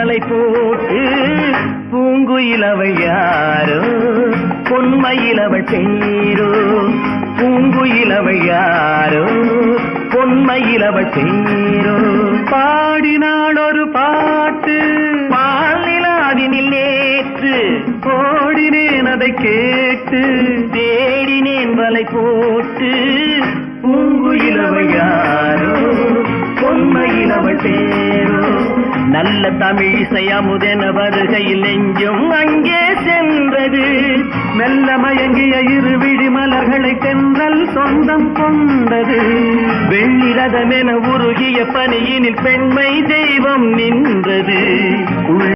வலை போட்டு பூங்குயில் அவள் யாரோ பொன்மையில் அவள் பேரோ பூங்குயில் அவள் யாரோ பொன்மையில் அவள் பேரோ பாடினாள் ஒரு பாட்டு பாலிலாவினில் நேற்று ஓடினேன் அதை கேட்டு தேடினேன் வலை போட்டு பூங்குயில் அவள் யாரோ பொன்மையில் அவள் பேரோ நல்ல தமிழிசை அமுதென வருகையில் நெஞ்சும் அங்கே சென்றது மெல்ல மயங்கிய இரு விழி மலர்களை தென்றல் சொந்தம் கொண்டது வெள்ளிரதமென உருகிய பனியினில் பெண்மை தெய்வம் நின்றது உள்ள